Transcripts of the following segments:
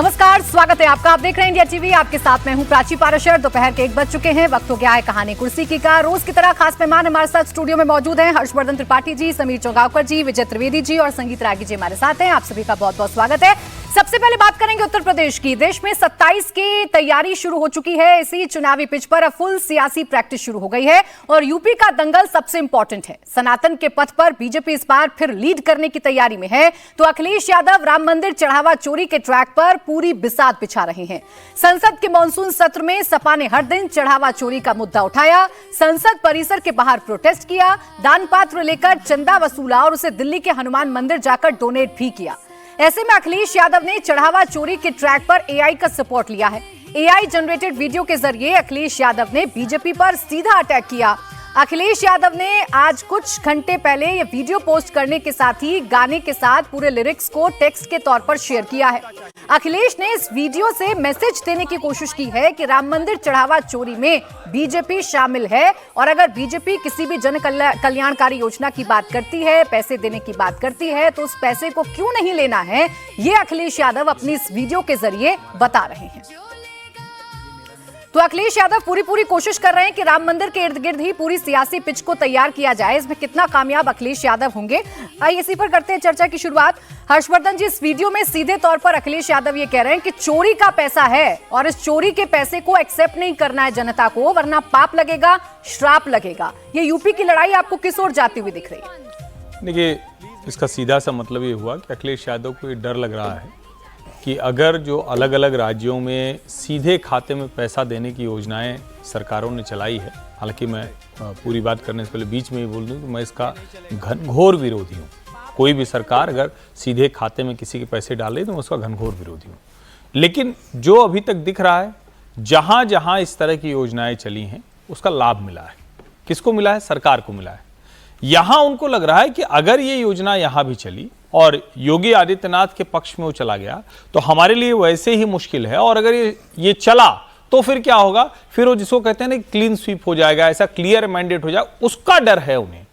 नमस्कार, स्वागत है आपका। आप देख रहे हैं इंडिया टीवी। आपके साथ मैं हूं प्राची पाराशर। दोपहर के 1 बज चुके हैं। वक्त हो गया है कहानी कुर्सी की का। रोज की तरह खास मेहमान हमारे साथ स्टूडियो में मौजूद हैं। हर्षवर्धन त्रिपाठी जी, समीर चौगावकर जी, विजय त्रिवेदी जी और संगीत रागी जी हमारे साथ हैं। आप सभी का बहुत बहुत स्वागत है। सबसे पहले बात करेंगे उत्तर प्रदेश की। देश में 27 की तैयारी शुरू हो चुकी है। इसी चुनावी पिच पर अब फुल सियासी प्रैक्टिस शुरू हो गई है और यूपी का दंगल सबसे इंपॉर्टेंट है। सनातन के पथ पर बीजेपी इस बार फिर लीड करने की तैयारी में है, तो अखिलेश यादव राम मंदिर चढ़ावा चोरी के ट्रैक पर पूरी बिसात बिछा रहे हैं। संसद के मॉनसून सत्र में सपा ने हर दिन चढ़ावा चोरी का मुद्दा उठाया, संसद परिसर के बाहर प्रोटेस्ट किया, दान पात्र लेकर चंदा वसूला और उसे दिल्ली के हनुमान मंदिर जाकर डोनेट भी किया। ऐसे में अखिलेश यादव ने चढ़ावा चोरी के ट्रैक पर एआई का सपोर्ट लिया है। एआई जनरेटेड वीडियो के जरिए अखिलेश यादव ने बीजेपी पर सीधा अटैक किया। अखिलेश यादव ने आज कुछ घंटे पहले ये वीडियो पोस्ट करने के साथ ही गाने के साथ पूरे लिरिक्स को टेक्स्ट के तौर पर शेयर किया है। अखिलेश ने इस वीडियो से मैसेज देने की कोशिश की है कि राम मंदिर चढ़ावा चोरी में बीजेपी शामिल है और अगर बीजेपी किसी भी जन कल्याणकारी योजना की बात करती है, पैसे देने की बात करती है, तो उस पैसे को क्यों नहीं लेना है, ये अखिलेश यादव अपनी इस वीडियो के जरिए बता रहे हैं। तो अखिलेश यादव पूरी कोशिश कर रहे हैं कि राम मंदिर के इर्द गिर्द ही पूरी सियासी पिच को तैयार किया जाए। इसमें कितना कामयाब अखिलेश यादव होंगे, आइए इसी पर करते हैं चर्चा की शुरुआत। हर्षवर्धन जी, इस वीडियो में सीधे तौर पर अखिलेश यादव ये कह रहे हैं कि चोरी का पैसा है और इस चोरी के पैसे को एक्सेप्ट नहीं करना है जनता को, वरना पाप लगेगा, श्राप लगेगा। ये यूपी की लड़ाई आपको किस ओर जाती हुई दिख रही है? देखिए, इसका सीधा सा मतलब ये हुआ कि अखिलेश यादव को ये डर लग रहा है कि अगर जो अलग अलग राज्यों में सीधे खाते में पैसा देने की योजनाएं सरकारों ने चलाई है, हालांकि मैं पूरी बात करने से पहले बीच में ही बोल दूं कि मैं इसका घनघोर विरोधी हूं। कोई भी सरकार अगर सीधे खाते में किसी के पैसे डाले तो मैं उसका घनघोर विरोधी हूं। लेकिन जो अभी तक दिख रहा है, जहां जहां इस तरह की योजनाएं चली हैं उसका लाभ मिला है। किसको मिला है? सरकार को मिला है। यहां उनको लग रहा है कि अगर ये योजना यहां भी चली और योगी आदित्यनाथ के पक्ष में वो चला गया तो हमारे लिए वैसे ही मुश्किल है, और अगर ये चला तो फिर क्या होगा? फिर वो जिसको कहते हैं ना क्लीन स्वीप हो जाएगा, ऐसा क्लियर मैंडेट हो जाएगा, उसका डर है उन्हें।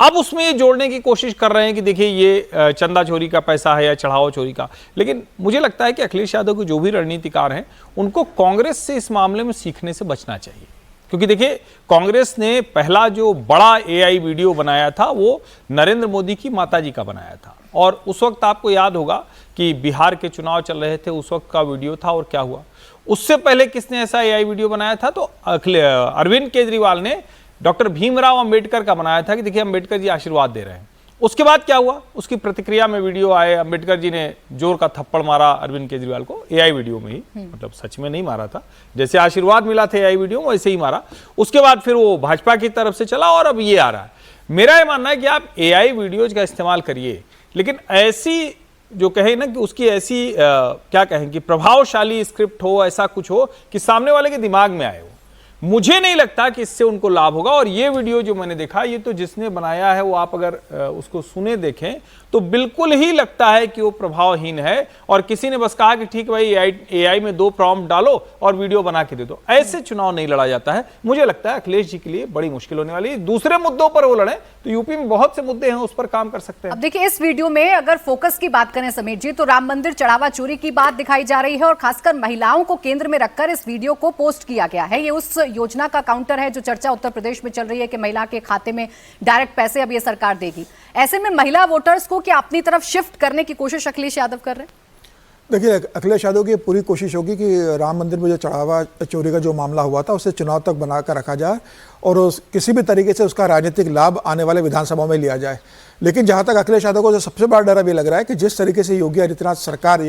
अब उसमें ये जोड़ने की कोशिश कर रहे हैं कि देखिए ये चंदा चोरी का पैसा है या चढ़ावा चोरी का। लेकिन मुझे लगता है कि अखिलेश यादव के जो भी रणनीतिकार हैं उनको कांग्रेस से इस मामले में सीखने से बचना चाहिए, क्योंकि देखिए कांग्रेस ने पहला जो बड़ा एआई वीडियो बनाया था वो नरेंद्र मोदी की माताजी का बनाया था, और उस वक्त आपको याद होगा कि बिहार के चुनाव चल रहे थे, उस वक्त का वीडियो था। और क्या हुआ? उससे पहले किसने ऐसा एआई वीडियो बनाया था? तो अरविंद केजरीवाल ने डॉक्टर भीमराव अंबेडकर का बनाया था कि देखिए अंबेडकर जी आशीर्वाद दे रहे हैं। उसके बाद क्या हुआ? उसकी प्रतिक्रिया में वीडियो आए, अंबेडकर जी ने जोर का थप्पड़ मारा अरविंद केजरीवाल को, एआई वीडियो में ही, मतलब सच में नहीं मारा था, जैसे आशीर्वाद मिला था एआई वीडियो में वैसे ही मारा। उसके बाद फिर वो भाजपा की तरफ से चला और अब ये आ रहा है। मेरा ये मानना है कि आप एआई वीडियोज का इस्तेमाल करिए, लेकिन ऐसी जो कहे ना कि उसकी ऐसी क्या कहें कि प्रभावशाली स्क्रिप्ट हो, ऐसा कुछ हो कि सामने वाले के दिमाग में आए हो। मुझे नहीं लगता कि इससे उनको लाभ होगा। और ये वीडियो जो मैंने देखा, ये तो जिसने बनाया है वो आप अगर उसको सुने देखें तो बिल्कुल ही लगता है कि वो प्रभावहीन है, और किसी ने बस कहा कि ठीक भाई एआई में 2 प्रॉम्प्ट डालो और वीडियो बना के दे दो। ऐसे चुनाव नहीं लड़ा जाता है। मुझे लगता है अखिलेश जी के लिए बड़ी मुश्किल होने वाली है। दूसरे मुद्दों पर वो लड़े तो यूपी में बहुत से मुद्दे हैं, उस पर काम कर सकते हैं। अब देखिए, इस वीडियो में अगर फोकस की बात करें समीर जी, तो राम मंदिर चढ़ावा चोरी की बात दिखाई जा रही है और खासकर महिलाओं को केंद्र में रखकर इस वीडियो को पोस्ट किया गया है। ये उस योजना का काउंटर है जो चर्चा उत्तर प्रदेश में चल रही है कि महिला के खाते में डायरेक्ट पैसे अब ये सरकार देगी। ऐसे में महिला वोटर्स को क्या अपनी तरफ शिफ्ट करने की कोशिश अखिलेश यादव कर रहे हैं? देखिए, अखिलेश यादव की पूरी कोशिश होगी कि राम मंदिर में जो चढ़ावा चोरी का जो मामला हुआ था उसे चुनाव तक बनाकर रखा जाए और किसी भी तरीके से उसका राजनीतिक लाभ आने वाले विधानसभा में लिया जाए। लेकिन जहाँ तक अखिलेश यादव को जो सबसे बड़ा डर अभी लग रहा है कि जिस तरीके से योगी आदित्यनाथ सरकार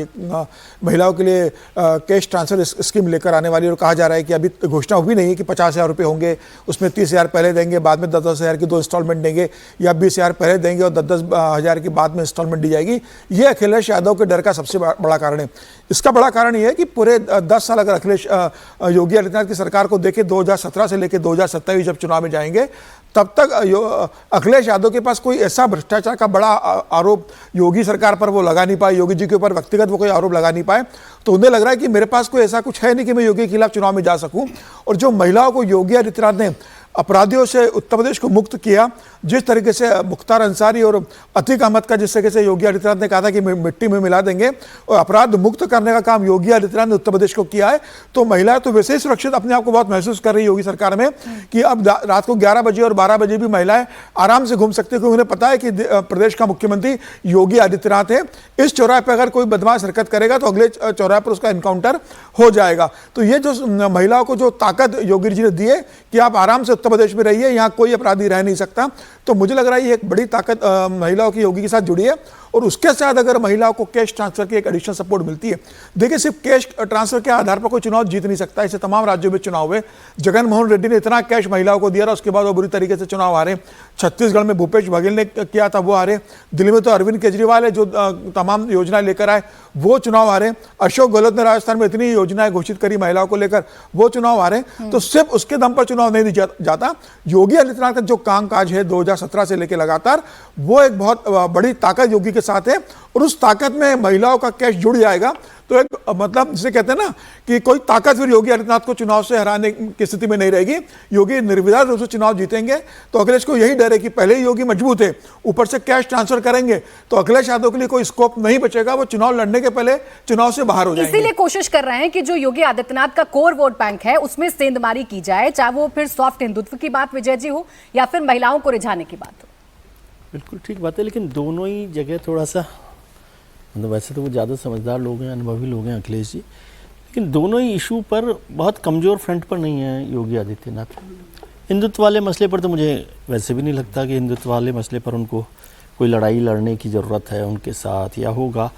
महिलाओं के लिए कैश ट्रांसफर स्कीम लेकर आने वाली, और कहा जा रहा है कि अभी घोषणा हुई नहीं है कि 50,000 रुपये होंगे, उसमें 30,000 पहले देंगे, बाद में 10,000 की 2 इंस्टॉलमेंट देंगे, या 20,000 पहले देंगे और 10,000 की बाद में इंस्टॉलमेंट दी जाएगी। ये अखिलेश यादव के डर का सबसे बड़ा कारण है। इसका बड़ा कारण ये है कि पूरे 10 साल अगर अखिलेश योगी आदित्यनाथ की सरकार को देखें, 2017 से लेकर 2027 जब चुनाव में जाएंगे तब तक अखिलेश यादव के पास कोई ऐसा भ्रष्टाचार का बड़ा आरोप योगी सरकार पर वो लगा नहीं पाए, योगी जी के ऊपर व्यक्तिगत वो कोई आरोप लगा नहीं पाए। तो उन्हें लग रहा है कि मेरे पास कोई ऐसा कुछ है नहीं कि मैं योगी के खिलाफ चुनाव में जा सकूं। और जो महिलाओं को योगी आदित्यनाथ ने अपराधियों से उत्तर प्रदेश को मुक्त किया, जिस तरीके से मुख्तार अंसारी और अतीक अहमद का जिस तरीके से योगी आदित्यनाथ ने कहा था कि मिट्टी में मिला देंगे और अपराध मुक्त करने का काम योगी आदित्यनाथ ने उत्तर प्रदेश को किया है, तो महिलाएं तो वैसे ही सुरक्षित अपने आप को बहुत महसूस कर रही है योगी सरकार में कि अब रात को 11 बजे और 12 बजे भी महिलाएं आराम से घूम सकती है, क्योंकि उन्हें पता है कि प्रदेश का मुख्यमंत्री योगी आदित्यनाथ है। इस चौराहे पर अगर कोई बदमाश हरकत करेगा तो अगले चौराहे पर उसका इनकाउंटर हो जाएगा। तो ये जो महिलाओं को जो ताकत योगी जी ने दी है कि आप आराम से उत्तर प्रदेश में रहिए, यहाँ कोई अपराधी रह नहीं सकता, तो मुझे लग रहा है ये एक बड़ी ताकत महिलाओं की योगी के साथ जुड़ी है। और उसके साथ अगर महिलाओं को कैश ट्रांसफर की एक एडिशनल सपोर्ट मिलती है, देखिए सिर्फ कैश ट्रांसफर के आधार पर कोई चुनाव जीत नहीं सकता। इसे तमाम राज्यों में चुनाव हुए, जगनमोहन रेड्डी ने इतना कैश महिलाओं को दिया, उसके बाद वो बुरी तरीके से चुनाव हारे। छत्तीसगढ़ में भूपेश बघेल ने किया था, वो हारे। दिल्ली में तो अरविंद केजरीवाल है जो तमाम योजनाएं लेकर आए, वो चुनाव हारे। अशोक गहलोत ने राजस्थान में इतनी योजनाएं घोषित करी महिलाओं को लेकर, वो चुनाव हारे। तो सिर्फ उसके दम पर चुनाव नहीं दिया जाता। योगी आदित्यनाथ का जो कामकाज है 2017 से लेकर लगातार, वो एक बहुत बड़ी ताकत योगी के साथ है। और उस ताकत में महिलाओं का कैश जुड़ जाएगा तो एक मतलब जिसे कहते हैं ना कि कोई ताकत फिर योगी आदित्यनाथ को चुनाव से हराने की स्थिति में नहीं रहेगी। योगी निर्विवाद रूप से चुनाव जीतेंगे। तो अखिलेश को यही डर है कि पहले ही योगी मजबूत है, ऊपर से कैश ट्रांसफर करेंगे तो अखिलेश यादव के लिए कोई स्कोप नहीं बचेगा, वो चुनाव लड़ने के पहले चुनाव से बाहर हो जाएंगे। इसीलिए कोशिश कर रहे हैं कि जो योगी आदित्यनाथ का कोर वोट बैंक है उसमें सेंधमारी की जाए, चाहे वो फिर सॉफ्ट हिंदुत्व की बात विजय जी हो या फिर महिलाओं को रिझाने की बात हो। बिल्कुल ठीक बात है, लेकिन दोनों ही जगह थोड़ा सा मतलब वैसे तो वो ज़्यादा समझदार लोग हैं, अनुभवी लोग हैं अखिलेश जी, लेकिन दोनों ही इशू पर बहुत कमज़ोर फ्रंट पर नहीं है योगी आदित्यनाथ। हिंदुत्व वाले मसले पर तो मुझे वैसे भी नहीं लगता कि हिंदुत्व वाले मसले पर उनको कोई लड़ाई लड़ने की ज़रूरत है उनके साथ या होगा।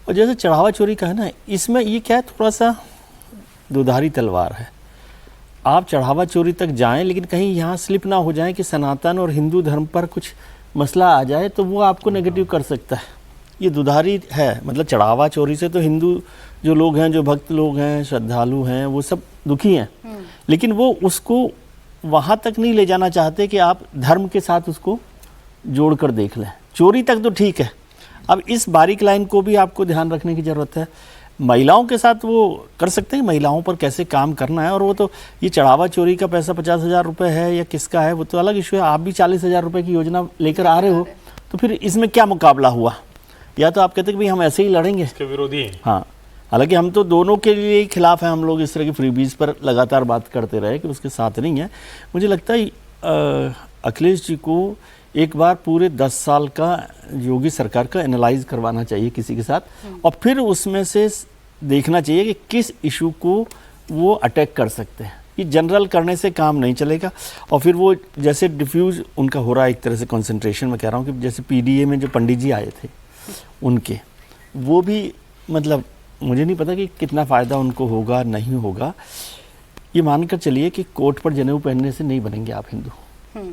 और जैसे चढ़ावा चोरी का है ना, इसमें ये क्या है, थोड़ा सा दुधारी तलवार है। आप चढ़ावा चोरी तक जाएं लेकिन कहीं यहाँ स्लिप ना हो जाए कि सनातन और हिंदू धर्म पर कुछ मसला आ जाए तो वो आपको नेगेटिव कर सकता है। ये दुधारी है, मतलब चढ़ावा चोरी से तो हिंदू जो लोग हैं, जो भक्त लोग हैं, श्रद्धालु हैं, वो सब दुखी हैं, लेकिन वो उसको वहाँ तक नहीं ले जाना चाहते कि आप धर्म के साथ उसको जोड़कर देख लें। चोरी तक तो ठीक है, अब इस बारीक लाइन को भी आपको ध्यान रखने की ज़रूरत है। महिलाओं के साथ वो कर सकते हैं, महिलाओं पर कैसे काम करना है। और वो तो ये चढ़ावा चोरी का पैसा 50,000 रुपये है या किसका है वो तो अलग इशू है। आप भी 40,000 रुपये की योजना लेकर आ रहे हो तो फिर इसमें क्या मुकाबला हुआ? या तो आप कहते हैं कि भाई हम ऐसे ही लड़ेंगे, इसके विरोधी हैं। हाँ, हालांकि हम तो दोनों के लिए खिलाफ हैं। हम लोग इस तरह की फ्रीबीज पर लगातार बात करते रहे कि उसके साथ नहीं है। मुझे लगता है अखिलेश जी को एक बार पूरे 10 साल का योगी सरकार का एनालाइज करवाना चाहिए किसी के साथ, और फिर उसमें से देखना चाहिए कि किस इशू को वो अटैक कर सकते हैं। ये जनरल करने से काम नहीं चलेगा। और फिर वो जैसे डिफ्यूज उनका हो रहा है एक तरह से, कंसंट्रेशन में कह रहा हूँ कि जैसे पीडीए में जो पंडित जी आए थे उनके, वो भी मतलब मुझे नहीं पता कि कितना फ़ायदा उनको होगा नहीं होगा। ये मानकर चलिए कि कोट पर जनेऊ पहनने से नहीं बनेंगे आप हिंदू।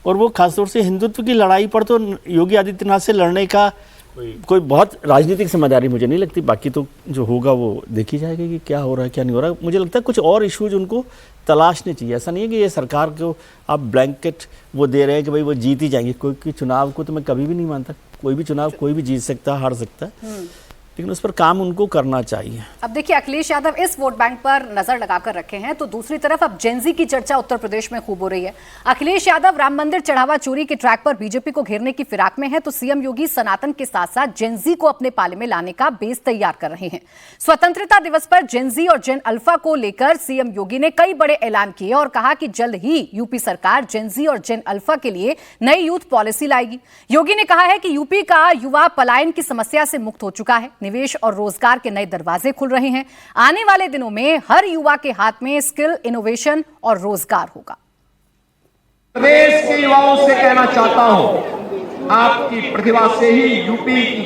और वो खासतौर से हिंदुत्व की लड़ाई पर तो योगी आदित्यनाथ से लड़ने का कोई बहुत राजनीतिक समझदारी मुझे नहीं लगती। बाकी तो जो होगा वो देखी जाएगी कि क्या हो रहा है क्या नहीं हो रहा। मुझे लगता है कुछ और इश्यूज उनको तलाशने चाहिए। ऐसा नहीं है कि ये सरकार को आप ब्लैंकेट वो दे रहे हैं कि भाई वो जीत ही जाएंगे। कोई चुनाव को तो मैं कभी भी नहीं मानता, कोई भी चुनाव कोई भी जीत सकता है, हार सकता है, लेकिन उस पर काम उनको करना चाहिए। अब देखिए, अखिलेश यादव इस वोट बैंक पर नजर लगाकर रखे हैं, तो दूसरी तरफ अब जेनजी की चर्चा उत्तर प्रदेश में खूब हो रही है। अखिलेश यादव राम मंदिर चढ़ावा चोरी के ट्रैक पर बीजेपी को घेरने की फिराक में है, तो सीएम योगी सनातन के साथ साथ जेनजी को अपने पाले में लाने का बेस तैयार कर रहे हैं। स्वतंत्रता दिवस पर जेनजी और जेन अल्फा को लेकर सीएम योगी ने कई बड़े ऐलान किए और कहा कि जल्द ही यूपी सरकार जेनजी और जेन अल्फा के लिए नई यूथ पॉलिसी लाएगी। योगी ने कहा है कि यूपी का युवा पलायन की समस्या से मुक्त हो चुका है, निवेश और रोजगार के नए दरवाजे खुल रहे हैं। आने वाले दिनों में हर युवा के हाथ में स्किल, इनोवेशन और रोजगार होगा। प्रदेश के युवाओं से कहना चाहता हूं, आपकी प्रतिभा से ही यूपी की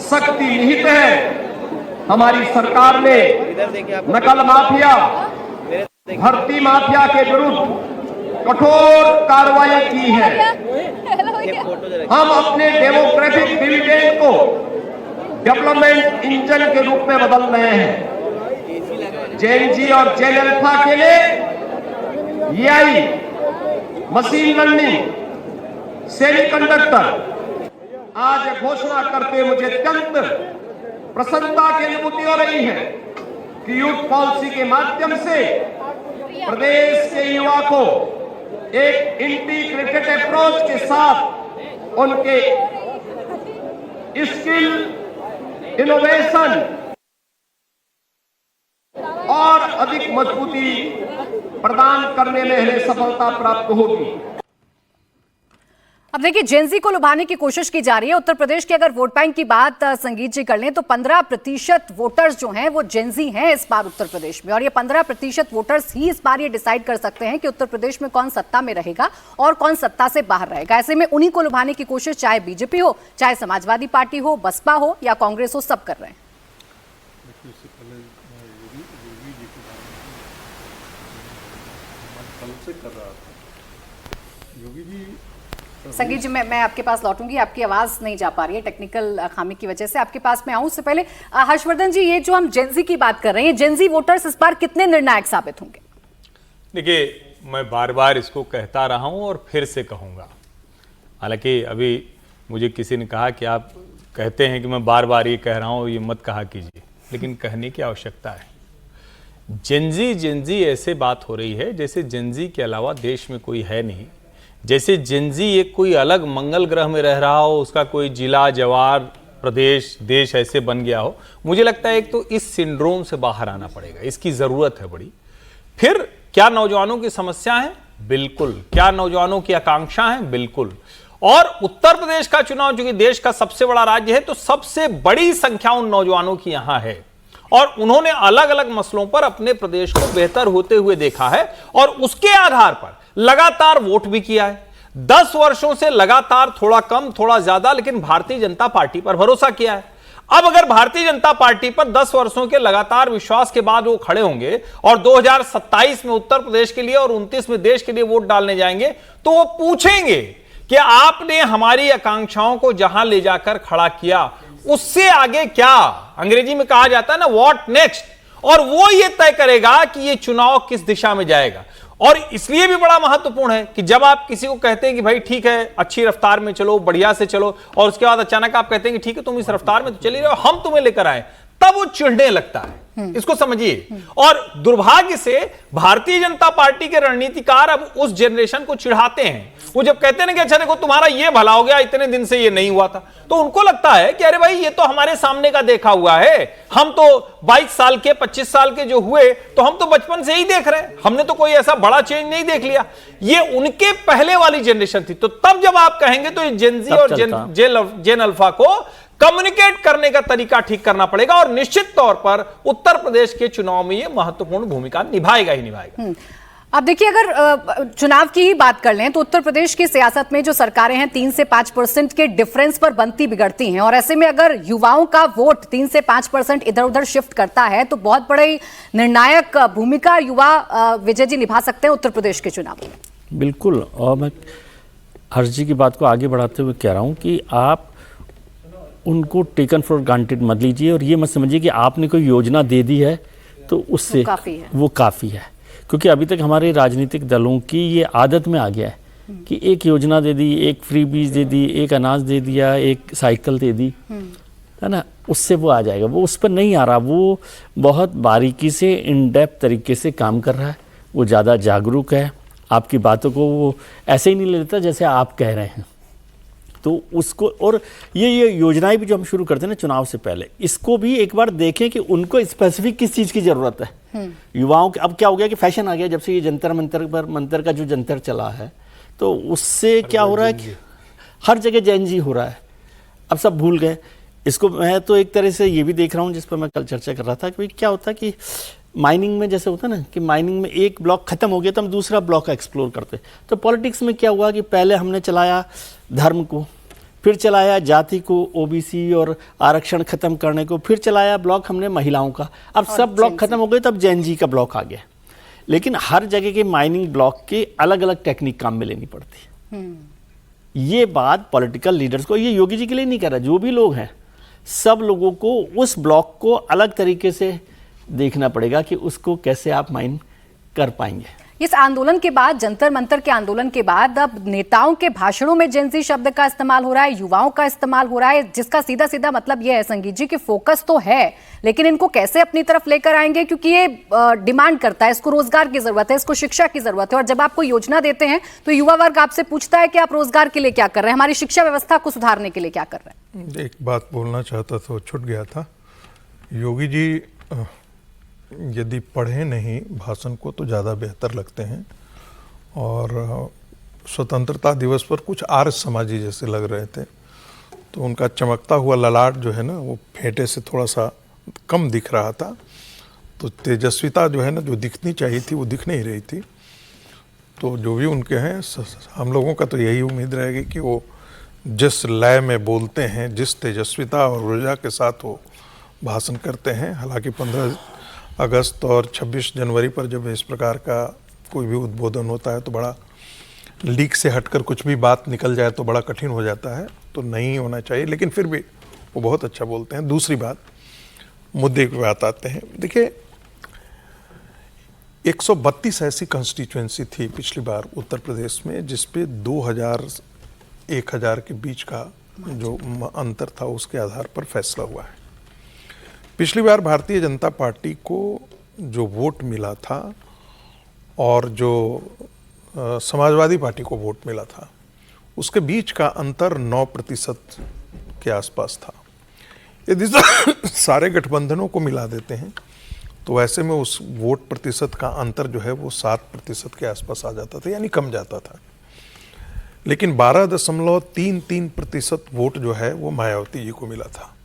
शक्ति निहित है। हमारी सरकार ने नकल माफिया, भर्ती माफिया के विरुद्ध कठोर कार्रवाई की है। हम अपने डेमोक्रेटिक डिविडेंड को डेवलपमेंट इंजन के रूप में बदल रहे हैं। जेनजी और जेन अल्फा के लिए एआई, मशीन लर्निंग, सेमीकंडक्टर, आज घोषणा करते मुझे अत्यंत प्रसन्नता की अनुभूति हो रही है कि यूथ पॉलिसी के माध्यम से प्रदेश के युवा को एक इंटीग्रेटेड अप्रोच के साथ उनके स्किल, इनोवेशन और अधिक मजबूती प्रदान करने में हमें सफलता प्राप्त होगी। अब देखिए, जेनजी को लुभाने की कोशिश की जा रही है। उत्तर प्रदेश की अगर वोट बैंक की बात संगीत जी कर लें तो 15% वोटर्स जो हैं वो जेनजी हैं इस बार उत्तर प्रदेश में, और ये 15% वोटर्स ही इस बार ये डिसाइड कर सकते हैं कि उत्तर प्रदेश में कौन सत्ता में रहेगा और कौन सत्ता से बाहर रहेगा। ऐसे में उन्हीं को लुभाने की कोशिश चाहे बीजेपी हो, चाहे समाजवादी पार्टी हो, बसपा हो या कांग्रेस हो, सब कर रहे हैं। संगीत जी, मैं आपके पास लौटूंगी, आपकी आवाज नहीं जा पा रही है टेक्निकल खामी की वजह से। आपके पास मैं आऊं उससे पहले हर्षवर्धन जी, ये जो हम जेनजी की बात कर रहे हैं, जेनजी वोटर्स इस बार कितने निर्णायक साबित होंगे? देखिए, मैं बार बार इसको कहता रहा हूं और फिर से कहूंगा। हालांकि अभी मुझे किसी ने कहा कि आप कहते हैं कि मैं बार बार ये कह रहा हूं, ये मत कहा कीजिए, लेकिन कहने की आवश्यकता है। जेनजी ऐसे बात हो रही है जैसे जेनजी के अलावा देश में कोई है नहीं, जैसे जेनजी एक कोई अलग मंगल ग्रह में रह रहा हो, उसका कोई जिला, जवार, प्रदेश, देश ऐसे बन गया हो। मुझे लगता है एक तो इस सिंड्रोम से बाहर आना पड़ेगा, इसकी ज़रूरत है बड़ी। फिर क्या नौजवानों की समस्या है? बिल्कुल। क्या नौजवानों की आकांक्षा है? बिल्कुल। और उत्तर प्रदेश का चुनाव, जो कि देश का सबसे बड़ा राज्य है, तो सबसे बड़ी संख्या उन नौजवानों की यहां है और उन्होंने अलग अलग मसलों पर अपने प्रदेश को बेहतर होते हुए देखा है और उसके आधार पर लगातार वोट भी किया है। 10 वर्षों से लगातार, थोड़ा कम थोड़ा ज्यादा, लेकिन भारतीय जनता पार्टी पर भरोसा किया है। अब अगर भारतीय जनता पार्टी पर 10 वर्षों के लगातार विश्वास के बाद वो खड़े होंगे और 2027 में उत्तर प्रदेश के लिए और 29 में देश के लिए वोट डालने जाएंगे, तो वो पूछेंगे कि आपने हमारी आकांक्षाओं को जहां ले जाकर खड़ा किया उससे आगे क्या, अंग्रेजी में कहा जाता है ना, व्हाट नेक्स्ट, और वो ये तय करेगा कि ये चुनाव किस दिशा में जाएगा। और इसलिए भी बड़ा महत्वपूर्ण है कि जब आप किसी को कहते हैं कि भाई ठीक है, अच्छी रफ्तार में चलो, बढ़िया से चलो, और उसके बाद अचानक आप कहते हैं कि ठीक है, तुम इस रफ्तार में तो चली रहे हो, हम तुम्हें लेकर आए, तब वो चिढ़ने लगता है। इसको समझिए। और दुर्भाग्य से भारतीय जनता पार्टी के रणनीतिकार अब उस जनरेशन को चिढ़ाते हैं। वो जब कहते हैं कि अच्छा देखो तुम्हारा ये भला हो गया, इतने दिन से ये नहीं हुआ था, तो उनको लगता है कि अरे भाई ये तो हमारे सामने का देखा हुआ है, हम तो 22 साल के 25 साल के जो हुए तो हम तो बचपन से ही देख रहे हैं, हमने तो कोई ऐसा बड़ा चेंज नहीं देख लिया। ये उनके पहले वाली जनरेशन थी। तो तब जब आप कहेंगे तो जेनजी और जेन अल्फा को कम्युनिकेट करने का तरीका ठीक करना पड़ेगा और निश्चित तौर पर उत्तर प्रदेश के चुनाव में यह महत्वपूर्ण भूमिका निभाएगा ही निभाएगा। अब देखिए, अगर चुनाव की ही बात कर लें तो उत्तर प्रदेश की सियासत में जो सरकारें हैं 3 से 5% के डिफरेंस पर बनती बिगड़ती हैं, और ऐसे में अगर युवाओं का वोट 3 से 5% इधर उधर शिफ्ट करता है तो बहुत बड़ी निर्णायक भूमिका युवा विजय जी निभा सकते हैं उत्तर प्रदेश के चुनाव में। बिल्कुल। और मैं हर्ष जी की बात को आगे बढ़ाते हुए कह रहा हूँ कि आप उनको टेकन फॉर ग्रांटेड मत लीजिए और ये मत समझिए कि आपने कोई योजना दे दी है तो उससे वो काफ़ी है, क्योंकि अभी तक हमारे राजनीतिक दलों की ये आदत में आ गया है कि एक योजना दे दी, एक फ्री बीज दे दी, एक अनाज दे दिया, एक साइकिल दे दी, है ना, उससे वो आ जाएगा। वो उस पर नहीं आ रहा, वो बहुत बारीकी से इन डेप्थ तरीके से काम कर रहा है, वो ज़्यादा जागरूक है, आपकी बातों को वो ऐसे ही नहीं लेता जैसे आप कह रहे हैं। तो उसको, और ये योजनाएं भी जो हम शुरू करते हैं ना चुनाव से पहले, इसको भी एक बार देखें कि उनको स्पेसिफिक किस चीज़ की ज़रूरत है। युवाओं के अब क्या हो गया कि फैशन आ गया, जब से ये जंतर मंतर का जो जंतर चला है, तो उससे क्या हो रहा है कि हर जगह जेनजी हो रहा है। अब सब भूल गए इसको। मैं तो एक तरह से ये भी देख रहा हूँ, जिस पर मैं कल चर्चा कर रहा था, कि भाई क्या होता है कि माइनिंग में जैसे होता है ना कि माइनिंग में एक ब्लॉक खत्म हो गया तो हम दूसरा ब्लॉक एक्सप्लोर करते। तो पॉलिटिक्स में क्या हुआ कि पहले हमने चलाया धर्म को, फिर चलाया जाति को, ओबीसी और आरक्षण खत्म करने को, फिर चलाया ब्लॉक हमने महिलाओं का। अब सब ब्लॉक खत्म हो गए, तब जेनजी का ब्लॉक आ गया। लेकिन हर जगह के माइनिंग ब्लॉक के अलग अलग टेक्निक काम में लेनी पड़ती है। ये बात पॉलिटिकल लीडर्स को, ये योगी जी के लिए नहीं कर रहा, जो भी लोग हैं सब लोगों को उस ब्लॉक को अलग तरीके से देखना पड़ेगा कि उसको कैसे आप माइन कर पाएंगे। इस आंदोलन के बाद, जंतर मंतर के आंदोलन के बाद, अब नेताओं के भाषणों में जेनजी शब्द का इस्तेमाल हो रहा है, युवाओं का इस्तेमाल हो रहा है, जिसका सीधा सीधा मतलब यह है संगीत जी कि फोकस तो है, लेकिन इनको कैसे अपनी तरफ लेकर आएंगे, क्योंकि ये डिमांड करता है, इसको रोजगार की जरूरत है, इसको शिक्षा की जरूरत है। और जब आप कोई योजना देते हैं तो युवा वर्ग आपसे पूछता है कि आप रोजगार के लिए क्या कर रहे हैं, हमारी शिक्षा व्यवस्था को सुधारने के लिए क्या कर रहे हैं। एक बात बोलना चाहता था, छूट गया था। योगी जी यदि पढ़े नहीं भाषण को तो ज़्यादा बेहतर लगते हैं, और स्वतंत्रता दिवस पर कुछ आर्य समाजी जैसे लग रहे थे, तो उनका चमकता हुआ ललाट जो है ना वो फेंटे से थोड़ा सा कम दिख रहा था, तो तेजस्विता जो है ना जो दिखनी चाहिए थी वो दिख नहीं रही थी। तो जो भी उनके हैं, हम लोगों का तो यही उम्मीद रहेगी कि वो जिस लय में बोलते हैं, जिस तेजस्विता और ऊर्जा के साथ वो भाषण करते हैं, हालांकि 15 अगस्त और 26 जनवरी पर जब इस प्रकार का कोई भी उद्बोधन होता है तो बड़ा लीक से हटकर कुछ भी बात निकल जाए तो बड़ा कठिन हो जाता है, तो नहीं होना चाहिए, लेकिन फिर भी वो बहुत अच्छा बोलते हैं। दूसरी बात, मुद्दे की बात आते हैं। देखिए 132 ऐसी कंस्टिट्यूएंसी थी पिछली बार उत्तर प्रदेश में जिसपे 2000-1000 के बीच का जो अंतर था उसके आधार पर फैसला हुआ है। पिछली बार भारतीय जनता पार्टी को जो वोट मिला था और जो समाजवादी पार्टी को वोट मिला था उसके बीच का अंतर 9% के आसपास था। यदि सारे गठबंधनों को मिला देते हैं तो ऐसे में उस वोट प्रतिशत का अंतर जो है वो 7% के आसपास आ जाता था, यानी कम जाता था। लेकिन 12.33% वोट जो है वो मायावती जी को मिला था,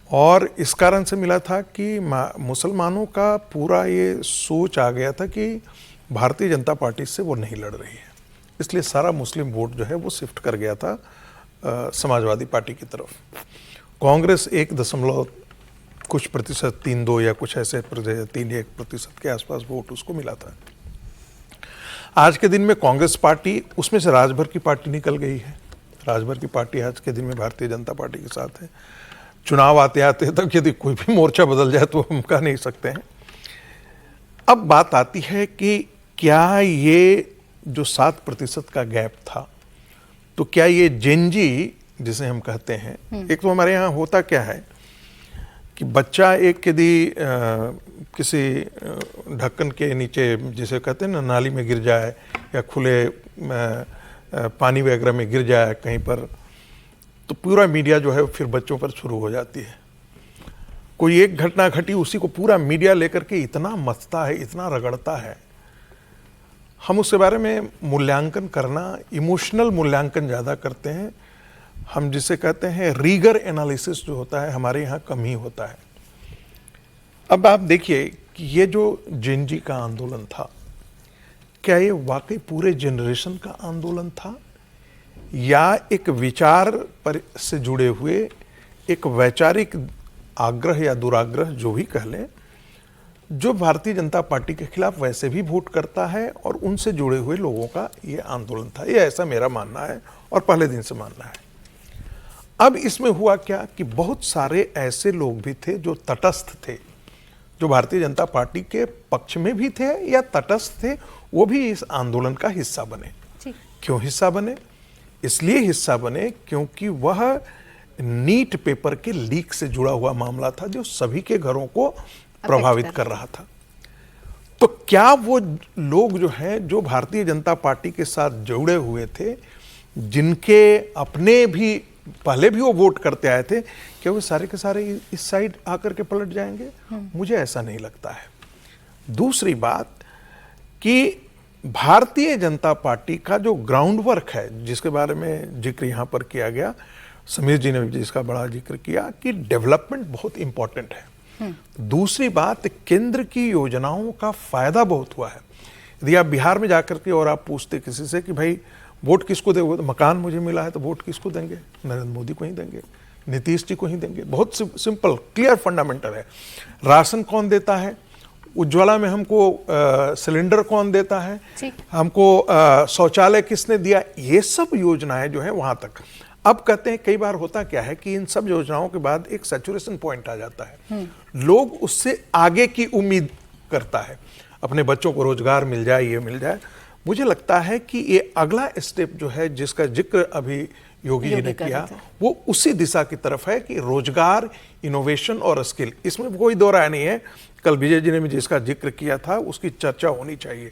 और इस कारण से मिला था कि मुसलमानों का पूरा ये सोच आ गया था कि भारतीय जनता पार्टी से वो नहीं लड़ रही है, इसलिए सारा मुस्लिम वोट जो है वो शिफ्ट कर गया था समाजवादी पार्टी की तरफ। कांग्रेस 1 कुछ प्रतिशत 3-2 या कुछ ऐसे 3-1% के आसपास वोट उसको मिला था। आज के दिन में कांग्रेस पार्टी, उसमें से राजभर की पार्टी निकल गई है। राजभर की पार्टी आज के दिन में भारतीय जनता पार्टी के साथ है। चुनाव आते आते तक यदि कोई भी मोर्चा बदल जाए तो हम कह नहीं सकते हैं। अब बात आती है कि क्या ये जो 7% का गैप था, तो क्या ये जेनजी जिसे हम कहते हैं, एक तो हमारे यहाँ होता क्या है कि बच्चा एक यदि किसी ढक्कन के नीचे जिसे कहते हैं ना नाली में गिर जाए या खुले पानी वगैरह में गिर जाए कहीं पर, तो पूरा मीडिया जो है फिर बच्चों पर शुरू हो जाती है। कोई एक घटना घटी उसी को पूरा मीडिया लेकर के इतना मथता है, इतना रगड़ता है। हम उसके बारे में मूल्यांकन करना, इमोशनल मूल्यांकन ज़्यादा करते हैं। हम जिसे कहते हैं रीगर एनालिसिस जो होता है हमारे यहाँ कम ही होता है। अब आप देखिए कि ये जो जेनजी का आंदोलन था, क्या ये वाकई पूरे जनरेशन का आंदोलन था या एक विचार पर से जुड़े हुए एक वैचारिक आग्रह या दुराग्रह जो भी कह लें, जो भारतीय जनता पार्टी के खिलाफ वैसे भी वोट करता है और उनसे जुड़े हुए लोगों का ये आंदोलन था। ये ऐसा मेरा मानना है और पहले दिन से मानना है। अब इसमें हुआ क्या कि बहुत सारे ऐसे लोग भी थे जो तटस्थ थे, जो भारतीय जनता पार्टी के पक्ष में भी थे या तटस्थ थे, वो भी इस आंदोलन का हिस्सा बने। क्यों हिस्सा बने? इसलिए हिस्सा बने क्योंकि वह नीट पेपर के लीक से जुड़ा हुआ मामला था जो सभी के घरों को प्रभावित कर रहा था। तो क्या वो लोग जो हैं जो भारतीय जनता पार्टी के साथ जुड़े हुए थे, जिनके अपने भी पहले भी वो वोट करते आए थे, क्या वो सारे के सारे इस साइड आकर के पलट जाएंगे? मुझे ऐसा नहीं लगता है। दूसरी बात कि भारतीय जनता पार्टी का जो ग्राउंड वर्क है, जिसके बारे में जिक्र यहाँ पर किया गया, समीर जी ने भी जिसका बड़ा जिक्र किया कि डेवलपमेंट बहुत इंपॉर्टेंट है। दूसरी बात, केंद्र की योजनाओं का फायदा बहुत हुआ है। यदि आप बिहार में जाकर के और आप पूछते किसी से कि भाई वोट किसको देंगे, तो मकान मुझे मिला है तो वोट किसको देंगे? नरेंद्र मोदी को ही देंगे, नीतीश जी को ही देंगे। बहुत सिंपल क्लियर फंडामेंटल है। राशन कौन देता है? उज्ज्वला में हमको सिलेंडर कौन देता है? हमको शौचालय किसने दिया? ये सब योजनाएं जो है वहां तक। अब कहते हैं कई बार होता क्या है कि इन सब योजनाओं के बाद एक सैचुरेशन पॉइंट आ जाता है, लोग उससे आगे की उम्मीद करता है। अपने बच्चों को रोजगार मिल जाए, ये मिल जाए। मुझे लगता है कि ये अगला स्टेप जो है जिसका जिक्र अभी योगी जी ने किया वो उसी दिशा की तरफ है कि रोजगार, इनोवेशन और स्किल, इसमें कोई दो राय नहीं है। कल विजय जी ने भी जिसका जिक्र किया था उसकी चर्चा होनी चाहिए।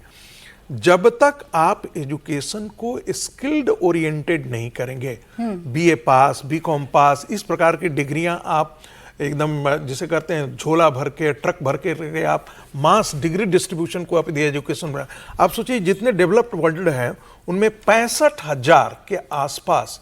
जब तक आप एजुकेशन को स्किल्ड ओरिएंटेड नहीं करेंगे, बीए पास, बीकॉम पास, इस प्रकार की डिग्रियां आप एकदम जिसे कहते हैं झोला भर के, ट्रक भर के आप मास डिग्री डिस्ट्रीब्यूशन को आप एजुकेशन में, आप सोचिए जितने डेवलप्ड वर्ल्ड हैं उनमें 65,000 के आसपास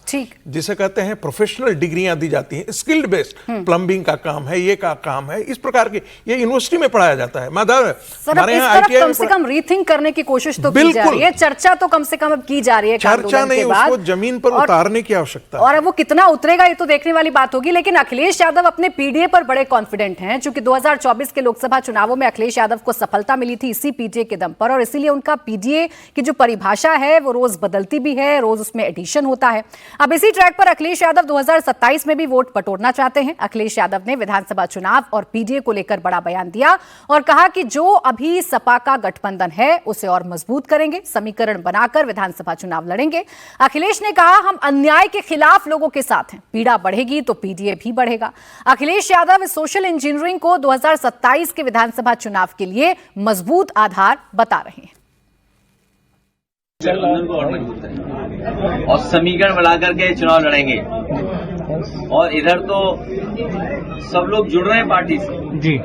जिसे कहते हैं प्रोफेशनल डिग्रियां दी जाती हैं, स्किल्ड बेस्ड, प्लम्बिंग का काम है, ये का काम है, इस प्रकार के ये यूनिवर्सिटी में पढ़ाया जाता है। हमारे यहाँ कम से कम रीथिंक करने की कोशिश तो की जा रही है, चर्चा तो कम से कम अब की जा रही है, चर्चा नहीं, उसको जमीन पर उतारने की आवश्यकता है। और अब वो कितना उतरेगा ये तो देखने वाली बात होगी। लेकिन अखिलेश यादव अपने पीडीए पर बड़े कॉन्फिडेंट हैं, चूंकि 2024 के लोकसभा चुनावों में अखिलेश यादव को सफलता मिली थी इसी पीडीए के दम पर, और इसीलिए उनका पीडीए की जो परिभाषा है वो रोज बदलती भी है, रोज उसमें एडिशन होता है। अब इसी ट्रैक पर अखिलेश यादव 2027 में भी वोट बटोरना चाहते हैं। अखिलेश यादव ने विधानसभा चुनाव और पीडीए को लेकर बड़ा बयान दिया और कहा कि जो अभी सपा का गठबंधन है उसे और मजबूत करेंगे, समीकरण बनाकर विधानसभा चुनाव लड़ेंगे। अखिलेश ने कहा, हम अन्याय के खिलाफ लोगों के साथ हैं, पीड़ा बढ़ेगी तो पीडीए भी बढ़ेगा। अखिलेश यादव इस सोशल इंजीनियरिंग को 2027 के विधानसभा चुनाव के लिए मजबूत आधार बता रहे हैं। गठबंधन को और मजबूत करेंगे और समीकरण बढ़ाकर के चुनाव लड़ेंगे। और इधर तो सब लोग जुड़ रहे हैं पार्टी से जी,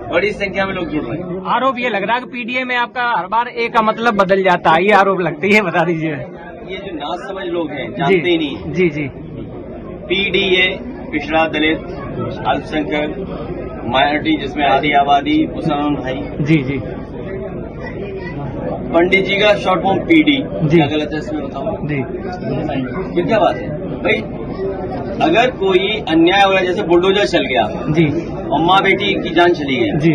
बड़ी संख्या में लोग जुड़ रहे हैं। आरोप ये लग रहा है कि पीडीए में आपका हर बार ए का मतलब बदल जाता है, ये आरोप लगती है, बता दीजिए। ये जो ना समझ लोग हैं जानते ही नहीं। जी जी, पीडीए पिछड़ा, दलित, अल्पसंख्यक, माइनॉरिटी जिसमें आधी आबादी मुसलमान भाई। जी जी, पंडित जी का शॉर्ट फॉर्म पीडी, क्या गलत है इसमें बताओ जी, ये क्या बात है भाई? अगर कोई अन्याय हो रहा है, जैसे बुलडोजर चल गया जी और माँ बेटी की जान चली गई जी,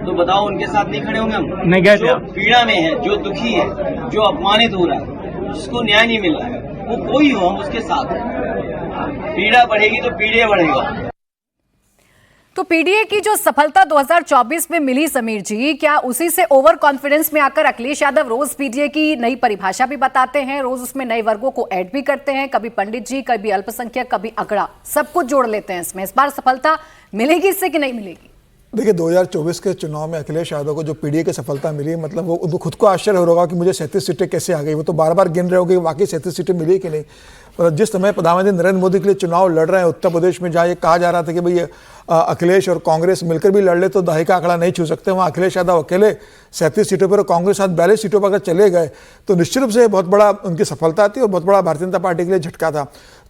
तो बताओ उनके साथ नहीं खड़े होंगे हम? नहीं गए। जो पीड़ा में है, जो दुखी है, जो अपमानित हो रहा है, जिसको न्याय नहीं मिल रहा है, वो कोई हो, हम उसके साथ हैं। पीड़ा बढ़ेगी तो पीडीए बढ़ेगा। तो पीडीए की जो सफलता 2024 में मिली समीर जी, क्या उसी से ओवर कॉन्फिडेंस में आकर अखिलेश यादव रोज पीडीए की नई परिभाषा भी बताते हैं, रोज उसमें नए वर्गों को ऐड भी करते हैं, कभी पंडित जी, कभी अल्पसंख्यक, कभी अगड़ा, सब कुछ जोड़ लेते हैं इसमें। इस बार सफलता मिलेगी इससे कि नहीं मिलेगी? देखिए 2024 के चुनाव में अखिलेश यादव को जो पीडीए की सफलता मिली, मतलब वो उनको खुद को आश्चर्य हो रहा होगा कि मुझे 37 सीटें कैसे आ गई। वो तो बार बार गिन रहे होंगे वाकई 37 सीटें मिली कि नहीं। जिस समय प्रधानमंत्री नरेंद्र मोदी के लिए चुनाव लड़ रहे हैं उत्तर प्रदेश में, जहाँ ये कहा जा रहा था कि भाई अखिलेश और कांग्रेस मिलकर भी लड़ ले तो दहाई का आंकड़ा नहीं छू सकते, वहाँ अखिलेश यादव अकेले 37 सीटों पर और कांग्रेस साथ 42 सीटों पर अगर चले गए तो निश्चित रूप से बहुत बड़ा उनकी सफलता थी और बहुत बड़ा भारतीय जनता पार्टी के लिए झटका था।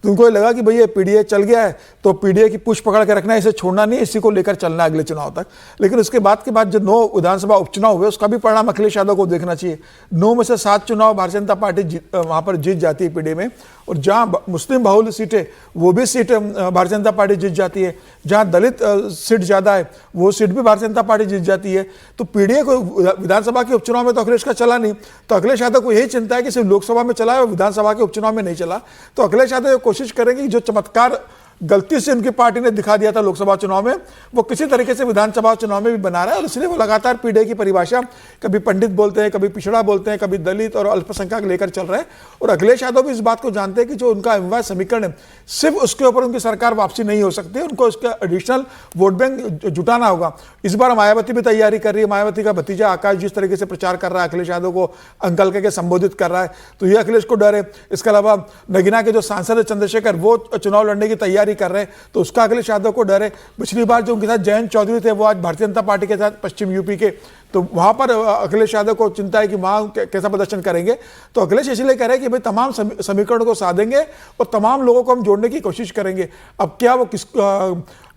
तो उनको ये लगा कि भाई ये पीडीए चल गया है तो पीडीए की पुश पकड़ के रखना है, इसे छोड़ना नहीं, इसी को लेकर चलना है अगले चुनाव तक। लेकिन उसके बाद जो 9 विधानसभा उपचुनाव हुए उसका भी परिणाम अखिलेश यादव को देखना चाहिए। 9 में से 7 चुनाव भारतीय जनता पार्टी वहाँ पर जीत जाती है पीडीए में, और जहाँ मुस्लिम बहुल सीटें वो भी सीट भारतीय जनता पार्टी जीत जाती है, जहाँ दलित सीट ज़्यादा है वो सीट भी भारतीय जनता पार्टी जीत जाती है। तो पीडीए को विधानसभा के उपचुनाव में तो अखिलेश का चला नहीं, तो अखिलेश यादव को यही चिंता है कि सिर्फ लोकसभा में चला है और विधानसभा के उपचुनाव में नहीं चला। तो अखिलेश यादव कोशिश करेंगे कि जो चमत्कार गलती से उनकी पार्टी ने दिखा दिया था लोकसभा चुनाव में, वो किसी तरीके से विधानसभा चुनाव में भी बना रहा है। और इसलिए वो लगातार पीडीए की परिभाषा कभी पंडित बोलते हैं, कभी पिछड़ा बोलते हैं, कभी दलित और अल्पसंख्यक लेकर चल रहे हैं। और अखिलेश यादव भी इस बात को जानते हैं कि जो उनका अविभाज्य समीकरण है सिर्फ उसके ऊपर उनकी सरकार वापसी नहीं हो सकती, उनको उसका एडिशनल वोट बैंक जुटाना होगा। इस बार मायावती भी तैयारी कर रही है, मायावती का भतीजा आकाश जिस तरीके से प्रचार कर रहा है, अखिलेश यादव को अंकल के संबोधित कर रहा है, तो ये अखिलेश को डर है। इसके अलावा नगीना के जो सांसद है चंद्रशेखर, वो चुनाव लड़ने की तैयारी कर रहे हैं, तो उसका अखिलेश यादव को डर है। पिछली बार जो उनके साथ जयंत चौधरी थे वो आज भारतीय जनता पार्टी के साथ पश्चिम यूपी के, तो वहां पर अखिलेश यादव को चिंता है कि वहां कैसा प्रदर्शन करेंगे। तो अखिलेश इसलिए कह रहे हैं कि भाई तमाम समीकरणों को साधेंगे और तमाम लोगों को हम जोड़ने की कोशिश करेंगे। अब क्या वो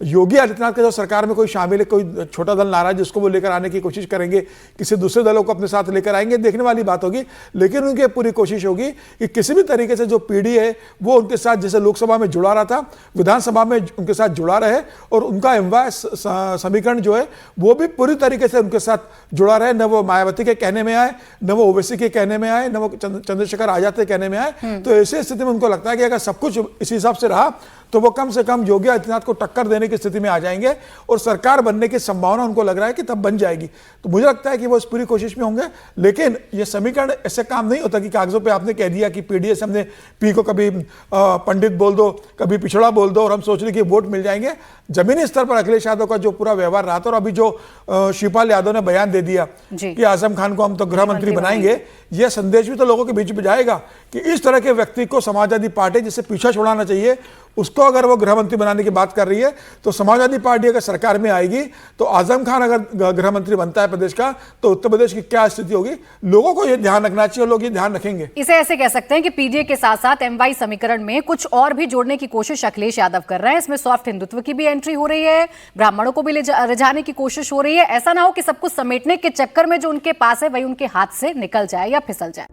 योगी आदित्यनाथ के जो सरकार में कोई शामिल है, कोई छोटा दल नाराज जिसको वो लेकर आने की कोशिश करेंगे, किसी दूसरे दलों को अपने साथ लेकर आएंगे, देखने वाली बात होगी। लेकिन उनकी पूरी कोशिश होगी कि किसी भी तरीके से जो पीडीए है वो उनके साथ जैसे लोकसभा में जुड़ा रहा था विधानसभा में उनके साथ जुड़ा रहे, और उनका अविभाज्य समीकरण जो है वो भी पूरी तरीके से उनके साथ जुड़ा रहे। न वो मायावती के कहने में आए, न वो ओवैसी के कहने में आए, न वो चंद्रशेखर आजाद के कहने में आए। तो ऐसी स्थिति में उनको लगता है कि अगर सब कुछ इसी हिसाब से रहा तो वो कम से कम योगी आदित्यनाथ को टक्कर देने की स्थिति में आ जाएंगे और सरकार बनने की संभावना उनको लग रहा है कि तब बन जाएगी। तो मुझे लगता है कि वो इस पूरी कोशिश में होंगे, लेकिन ये समीकरण ऐसे काम नहीं होता कि कागजों पे आपने कह दिया कि पीडीएस हमने पी को कभी पंडित बोल दो, कभी पिछड़ा बोल दो और हम सोच रहे कि वोट मिल जाएंगे। जमीनी स्तर पर अखिलेश यादव का जो पूरा व्यवहार रहा था और अभी जो शिवपाल यादव ने बयान दे दिया कि आजम खान को हम तो गृह मंत्री बनाएंगे, यह संदेश भी तो लोगों के बीच में जाएगा कि इस तरह के व्यक्ति को समाजवादी पार्टी जिसे पीछा छोड़ाना चाहिए, उसको अगर वो गृह मंत्री बनाने की बात कर रही है, तो समाजवादी पार्टी अगर सरकार में आएगी तो आजम खान अगर गृह मंत्री बनता है प्रदेश का, तो उत्तर प्रदेश की क्या स्थिति होगी। लोगों को यह ध्यान रखना चाहिए और लोग ये ध्यान रखेंगे। इसे ऐसे कह सकते हैं कि पीडीए के साथ साथ एमवाई समीकरण में कुछ और भी जोड़ने की कोशिश अखिलेश यादव कर रहे हैं। इसमें सॉफ्ट हिंदुत्व की भी एंट्री हो रही है, ब्राह्मणों को भी रिझाने की कोशिश हो रही है। ऐसा ना हो कि सब कुछ समेटने के चक्कर में जो उनके पास है वही उनके हाथ से निकल जाए या फिसल जाए।